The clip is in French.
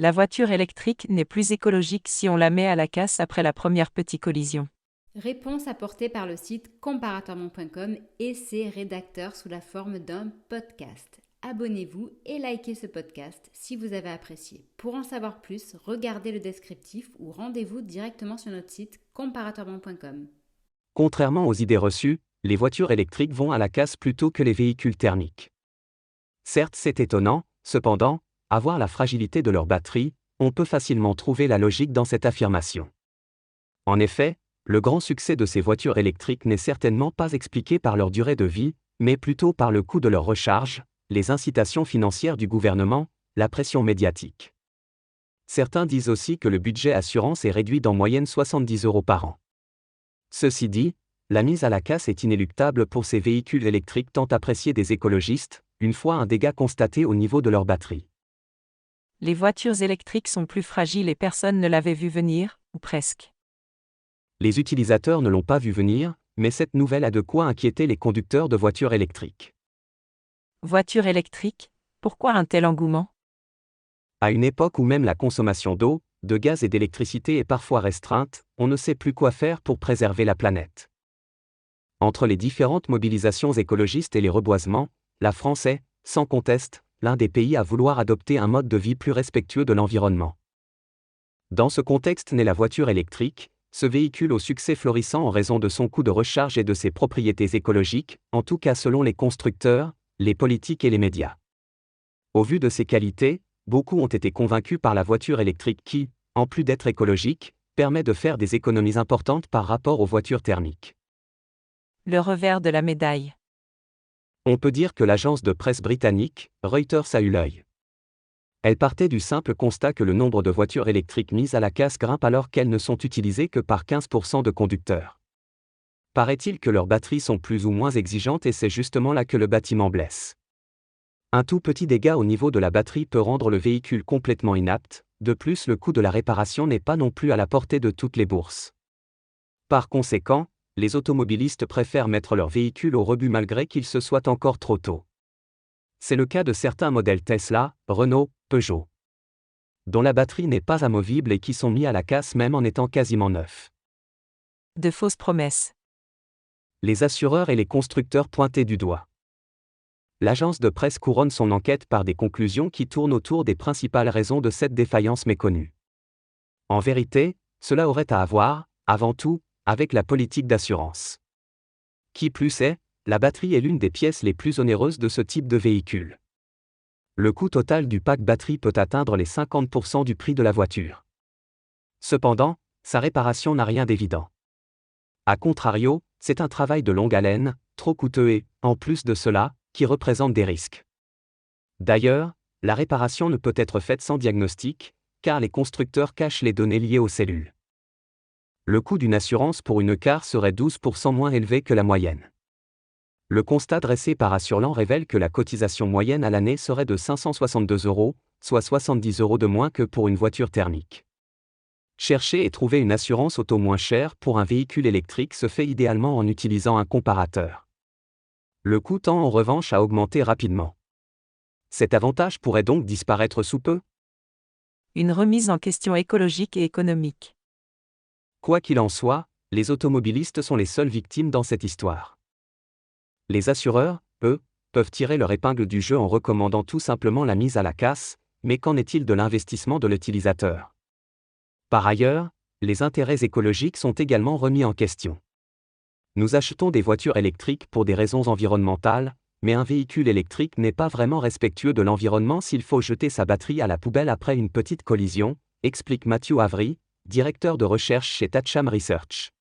La voiture électrique n'est plus écologique si on la met à la casse après la première petite collision. Réponse apportée par le site comparatormonde.com et ses rédacteurs sous la forme d'un podcast. Abonnez-vous et likez ce podcast si vous avez apprécié. Pour en savoir plus, regardez le descriptif ou rendez-vous directement sur notre site comparatormonde.com. Contrairement aux idées reçues, les voitures électriques vont à la casse plutôt que les véhicules thermiques. Certes, c'est étonnant, cependant, à voir la fragilité de leur batterie, on peut facilement trouver la logique dans cette affirmation. En effet, le grand succès de ces voitures électriques n'est certainement pas expliqué par leur durée de vie, mais plutôt par le coût de leur recharge, les incitations financières du gouvernement, la pression médiatique. Certains disent aussi que le budget assurance est réduit d'en moyenne 70 € par an. Ceci dit, la mise à la casse est inéluctable pour ces véhicules électriques tant appréciés des écologistes, une fois un dégât constaté au niveau de leur batterie. Les voitures électriques sont plus fragiles et personne ne l'avait vu venir, ou presque. Les utilisateurs ne l'ont pas vu venir, mais cette nouvelle a de quoi inquiéter les conducteurs de voitures électriques. Voiture électrique, pourquoi un tel engouement ? À une époque où même la consommation d'eau, de gaz et d'électricité est parfois restreinte, on ne sait plus quoi faire pour préserver la planète. Entre les différentes mobilisations écologistes et les reboisements, la France est, sans conteste, l'un des pays à vouloir adopter un mode de vie plus respectueux de l'environnement. Dans ce contexte naît la voiture électrique, ce véhicule au succès florissant en raison de son coût de recharge et de ses propriétés écologiques, en tout cas selon les constructeurs, les politiques et les médias. Au vu de ses qualités, beaucoup ont été convaincus par la voiture électrique qui, en plus d'être écologique, permet de faire des économies importantes par rapport aux voitures thermiques. Le revers de la médaille. On peut dire que l'agence de presse britannique, Reuters a eu l'œil. Elle partait du simple constat que le nombre de voitures électriques mises à la casse grimpe alors qu'elles ne sont utilisées que par 15% de conducteurs. Paraît-il que leurs batteries sont plus ou moins exigeantes et c'est justement là que le bâtiment blesse. Un tout petit dégât au niveau de la batterie peut rendre le véhicule complètement inapte, de plus le coût de la réparation n'est pas non plus à la portée de toutes les bourses. Par conséquent, les automobilistes préfèrent mettre leur véhicule au rebut malgré qu'il se soit encore trop tôt. C'est le cas de certains modèles Tesla, Renault, Peugeot, dont la batterie n'est pas amovible et qui sont mis à la casse même en étant quasiment neufs. De fausses promesses. Les assureurs et les constructeurs pointés du doigt. L'agence de presse couronne son enquête par des conclusions qui tournent autour des principales raisons de cette défaillance méconnue. En vérité, cela aurait à voir, avant tout, avec la politique d'assurance. Qui plus est, la batterie est l'une des pièces les plus onéreuses de ce type de véhicule. Le coût total du pack batterie peut atteindre les 50% du prix de la voiture. Cependant, sa réparation n'a rien d'évident. A contrario, c'est un travail de longue haleine, trop coûteux et, en plus de cela, qui représente des risques. D'ailleurs, la réparation ne peut être faite sans diagnostic, car les constructeurs cachent les données liées aux cellules. Le coût d'une assurance pour une car serait 12% moins élevé que la moyenne. Le constat dressé par Assur'Lan révèle que la cotisation moyenne à l'année serait de 562 €, soit 70 € de moins que pour une voiture thermique. Chercher et trouver une assurance auto moins chère pour un véhicule électrique se fait idéalement en utilisant un comparateur. Le coût tend en revanche à augmenter rapidement. Cet avantage pourrait donc disparaître sous peu. Une remise en question écologique et économique. Quoi qu'il en soit, les automobilistes sont les seules victimes dans cette histoire. Les assureurs, eux, peuvent tirer leur épingle du jeu en recommandant tout simplement la mise à la casse, mais qu'en est-il de l'investissement de l'utilisateur ? Par ailleurs, les intérêts écologiques sont également remis en question. Nous achetons des voitures électriques pour des raisons environnementales, mais un véhicule électrique n'est pas vraiment respectueux de l'environnement s'il faut jeter sa batterie à la poubelle après une petite collision, explique Matthew Avery, directeur de recherche chez Tacham Research.